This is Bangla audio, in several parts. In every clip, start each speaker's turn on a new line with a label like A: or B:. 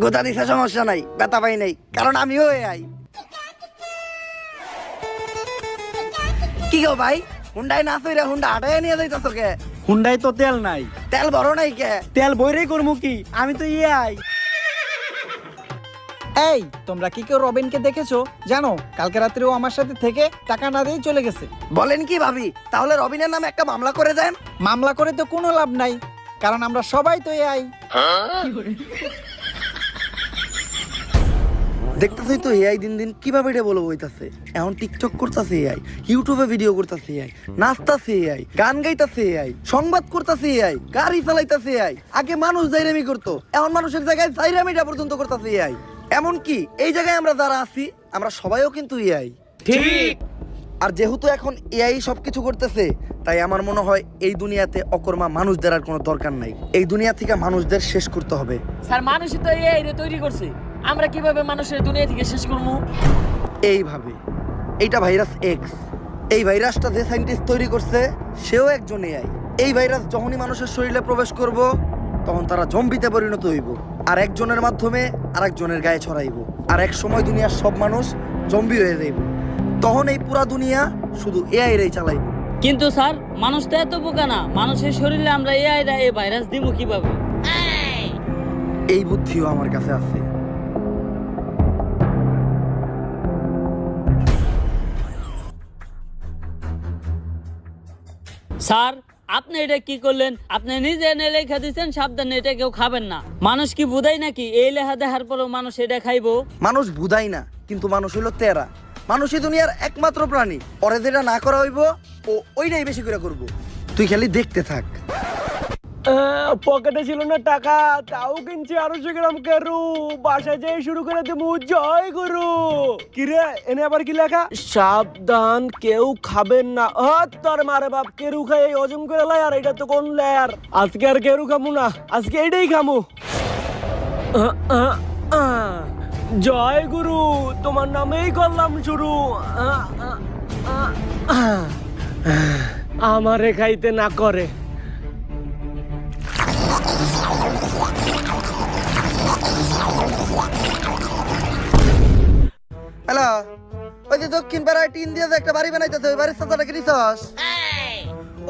A: গোদা দিছে সমস্যা নাই, ব্যথা পাই নাই, কারণ আমিও এআই। কি গো ভাই, হুন্ডায় না চইরা হুন্ডা হাঁটায় নিয়ে যাইতাছো কে?
B: হুন্ডাই তো তেল নাই।
A: তেল বড় নাই কে?
B: তেল বইরেই করবো কি, আমি তো এআই।
C: এই তোমরা কি কেউ রবিনকে দেখেছো? জানো কালকে রাত্রেও আমার সাথে থেকে টাকা না দিয়ে চলে গেছে।
A: বলেন কি ভাবি, তাহলে রবিনের নামে একটা মামলা করে দেন।
C: মামলা করে তো কোনো লাভ নাই, কারণ আমরা সবাই তো এআই।
A: দেখতেছই তো এআই দিন দিন কিভাবে এটা বলবো হইতাছে। এখন টিকটক করতেছে এআই, ইউটিউবে ভিডিও করতেছে এআই, নাচতাছে এআই, গান গাইতাছে এআই, সংবাদ করতেছে এআই, গাড়ি চালাইতাছে এআই। আগে মানুষ জাইরামি করতো, এখন মানুষের জায়গায় জাইরামিটা পর্যন্ত করতেছে এআই। এমন কি এই জায়গায় আমরা যারা আছি আমরা সবাইও কিন্তু এআই।
B: ঠিক।
A: আর যেহেতু এখন এআই সবকিছু করতেছে, তাই আমার মনে হয় এই দুনিয়াতে অকর্মা মানুষদের আর কোনো দরকার নাই। এই দুনিয়া থেকে মানুষদের শেষ করতে হবে।
D: স্যার মানুষই তো এআই রে তৈরি করছে, আমরা কিভাবে মানুষের দুনিয়া থেকে শেষ করবো?
A: এইভাবে, এইটা ভাইরাস এক্স। এই ভাইরাসটা যে সায়েন্টিস্ট তৈরি করছে সেও একজন এআই। এই ভাইরাস যখনই মানুষের শরীরে প্রবেশ করব তখন তারা জম্বিতে পরিণত হইব, আর একজনের মাধ্যমে আরেকজনের গায়ে ছড়াইব, আর এক সময় দুনিয়ার সব মানুষ জম্বি হয়ে যাইব। তখন এই পুরা দুনিয়া শুধু এআই রেই চালাইব।
D: কিন্তু স্যার মানুষ তো এত বোকা না, মানুষের শরীরে আমরা এআই রা এই ভাইরাস দিব কিভাবে?
A: এই বুদ্ধিও আমার কাছে আছে।
D: স্যার আপনি এটা কি করলেন? আপনি নিজে এনে লেখা দিচ্ছেন সাবধানে এটা কেউ খাবেন না। মানুষ কি বুঝাই নাকি এই লেখা দেখার পরেও মানুষ এটা খাইবো?
A: মানুষ বুঝাই না, কিন্তু মানুষ হইল তেরা। মানুষই দুনিয়ার একমাত্র প্রাণী, ওরে যেটা না করা হইব ও ওইটাই বেশি করে করব। তুই খালি দেখতে থাক।
B: পকেটে ছিল না টাকা, তাও কিনছি 250 গ্রাম কেরু। বাসায় যেয়ে শুরু করে দেবো জয় গুরু। কিরে এনে আবার কি লেখা? সাবধান কেউ খাবেন না। তোর মারে বাপ, কেরু খাই হজম করে লাই, আর এটা তো কোন লেয়ার। আজকে আর কেরু খামু না, আজকে এইটাই খামু। জয় গুরু, তোমার নামেই করলাম শুরু। আমারে খাইতে না করে।
A: হ্যালো, ওই যে দক্ষিণ পাড়ায় টিন দিয়ে যে একটা বাড়ি বানাইতেছে, ওই বাড়ির চাচাটা কি নিছস?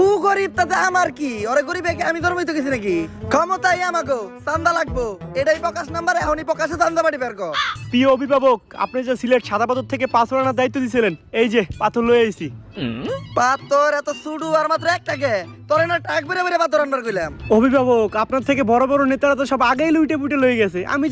A: ও গরিব, তাতে আমার কি? ওরে গরিবে কি আমি ধর্মই তো গেছি নাকি? ক্ষমতাই আমাগো, চান্দা লাগবো, এটাই প্রকাশ নাম্বার। এখনই প্রকাশে চান্দা বাড়ি বের কর।
B: প্রিয় অভিভাবক, আপনি যে সিলেট সাদা পাথর থেকে পাথর আনার দায়িত্ব দিয়েছিলেন, এই যে পাথর লয়ে আইছি।
A: পাথর এত সুডু আর মাত্র একটাকে, তোরে না টাক বেরে বেরে পাথর আনবার কইলাম।
B: অভিভাবক, আপনার থেকে বড় বড় নেতারা তো সব আগেই লুইটে পুটে লয়ে গেছে। আমি